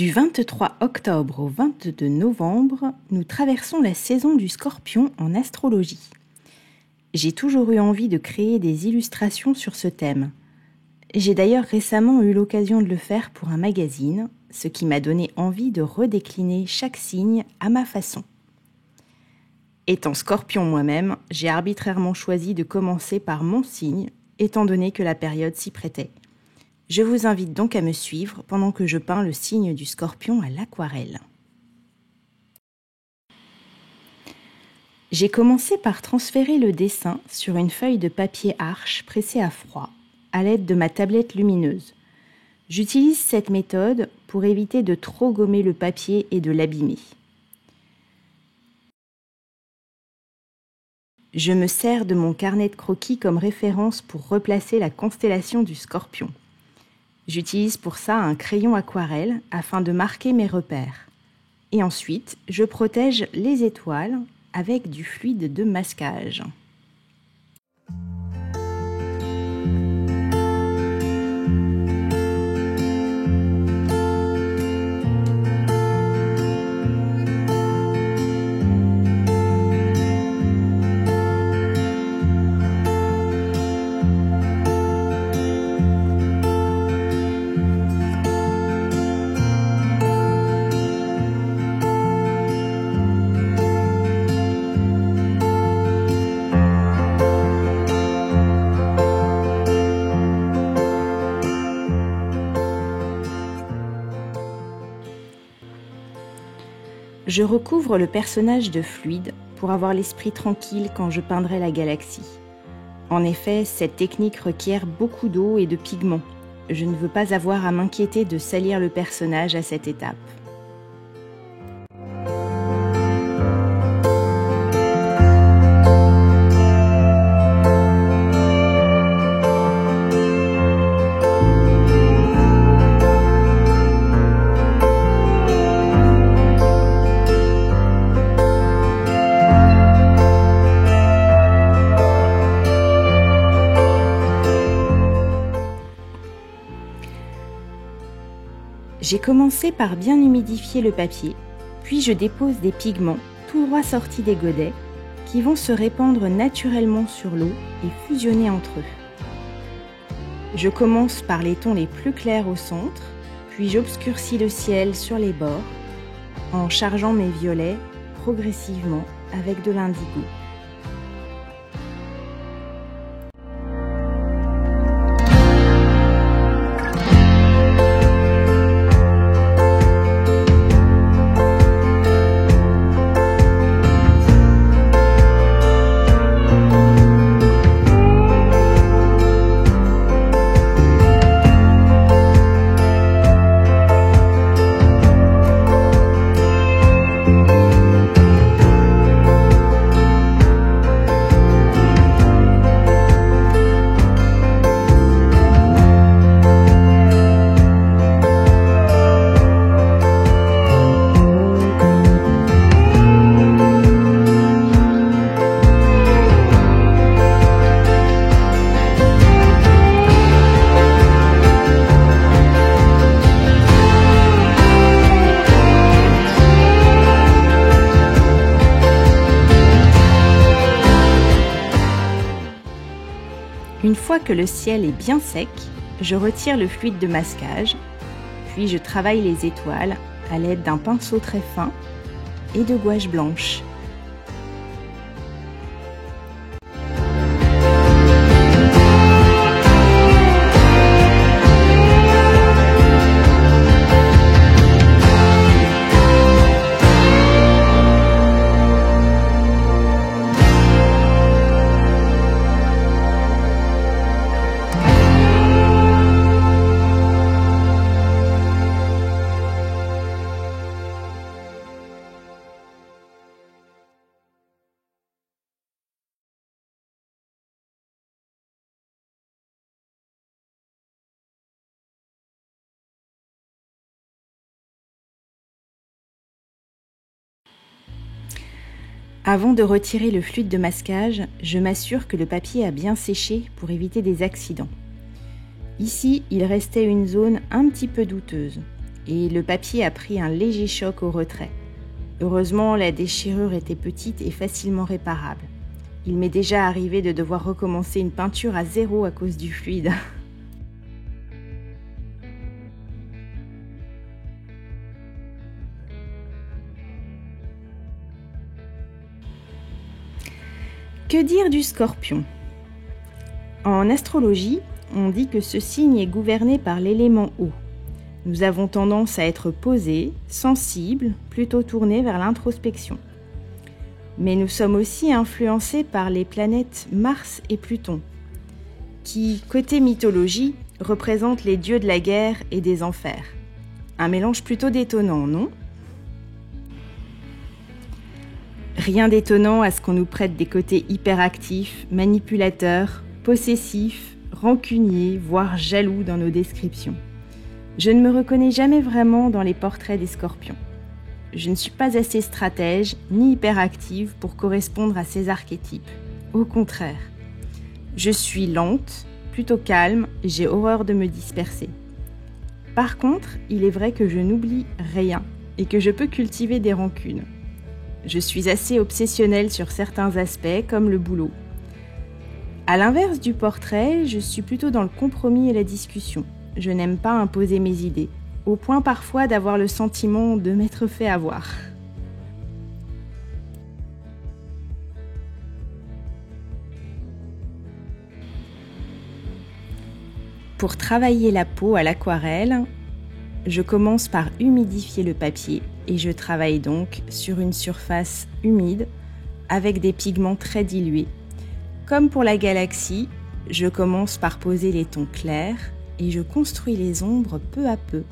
Du 23 octobre au 22 novembre, nous traversons la saison du Scorpion en astrologie. J'ai toujours eu envie de créer des illustrations sur ce thème. J'ai d'ailleurs récemment eu l'occasion de le faire pour un magazine, ce qui m'a donné envie de redécliner chaque signe à ma façon. Étant Scorpion moi-même, j'ai arbitrairement choisi de commencer par mon signe, étant donné que la période s'y prêtait. Je vous invite donc à me suivre pendant que je peins le signe du Scorpion à l'aquarelle. J'ai commencé par transférer le dessin sur une feuille de papier arche pressée à froid, à l'aide de ma tablette lumineuse. J'utilise cette méthode pour éviter de trop gommer le papier et de l'abîmer. Je me sers de mon carnet de croquis comme référence pour replacer la constellation du Scorpion. J'utilise pour ça un crayon aquarelle afin de marquer mes repères. Et ensuite, je protège les étoiles avec du fluide de masquage. Je recouvre le personnage de fluide pour avoir l'esprit tranquille quand je peindrai la galaxie. En effet, cette technique requiert beaucoup d'eau et de pigments. Je ne veux pas avoir à m'inquiéter de salir le personnage à cette étape. J'ai commencé par bien humidifier le papier, puis je dépose des pigments tout droit sortis des godets qui vont se répandre naturellement sur l'eau et fusionner entre eux. Je commence par les tons les plus clairs au centre, puis j'obscurcis le ciel sur les bords en chargeant mes violets progressivement avec de l'indigo. Une fois que le ciel est bien sec, je retire le fluide de masquage, puis je travaille les étoiles à l'aide d'un pinceau très fin et de gouache blanche. Avant de retirer le fluide de masquage, je m'assure que le papier a bien séché pour éviter des accidents. Ici, il restait une zone un petit peu douteuse et le papier a pris un léger choc au retrait. Heureusement, la déchirure était petite et facilement réparable. Il m'est déjà arrivé de devoir recommencer une peinture à zéro à cause du fluide. Que dire du Scorpion ? En astrologie, on dit que ce signe est gouverné par l'élément eau. Nous avons tendance à être posés, sensibles, plutôt tournés vers l'introspection. Mais nous sommes aussi influencés par les planètes Mars et Pluton, qui, côté mythologie, représentent les dieux de la guerre et des enfers. Un mélange plutôt détonnant, non ? Rien d'étonnant à ce qu'on nous prête des côtés hyperactifs, manipulateurs, possessifs, rancuniers, voire jaloux dans nos descriptions. Je ne me reconnais jamais vraiment dans les portraits des scorpions. Je ne suis pas assez stratège ni hyperactive pour correspondre à ces archétypes. Au contraire, je suis lente, plutôt calme et j'ai horreur de me disperser. Par contre, il est vrai que je n'oublie rien et que je peux cultiver des rancunes. Je suis assez obsessionnelle sur certains aspects, comme le boulot. À l'inverse du portrait, je suis plutôt dans le compromis et la discussion. Je n'aime pas imposer mes idées, au point parfois d'avoir le sentiment de m'être fait avoir. Pour travailler la peau à l'aquarelle, je commence par humidifier le papier et je travaille donc sur une surface humide avec des pigments très dilués. Comme pour la galaxie, je commence par poser les tons clairs et je construis les ombres peu à peu.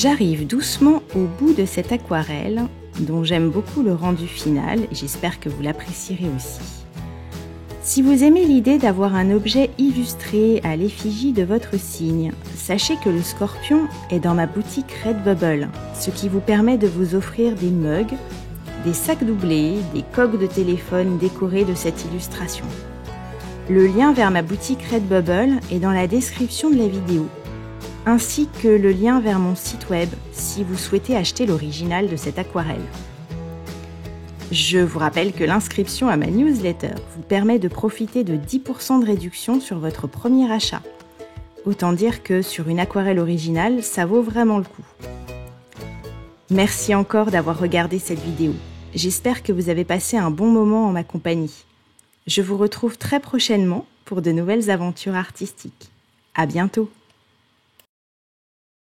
J'arrive doucement au bout de cette aquarelle, dont j'aime beaucoup le rendu final et j'espère que vous l'apprécierez aussi. Si vous aimez l'idée d'avoir un objet illustré à l'effigie de votre signe, sachez que le scorpion est dans ma boutique Redbubble, ce qui vous permet de vous offrir des mugs, des sacs doublés, des coques de téléphone décorées de cette illustration. Le lien vers ma boutique Redbubble est dans la description de la vidéo, ainsi que le lien vers mon site web si vous souhaitez acheter l'original de cette aquarelle. Je vous rappelle que l'inscription à ma newsletter vous permet de profiter de 10% de réduction sur votre premier achat. Autant dire que sur une aquarelle originale, ça vaut vraiment le coup. Merci encore d'avoir regardé cette vidéo. J'espère que vous avez passé un bon moment en ma compagnie. Je vous retrouve très prochainement pour de nouvelles aventures artistiques. À bientôt!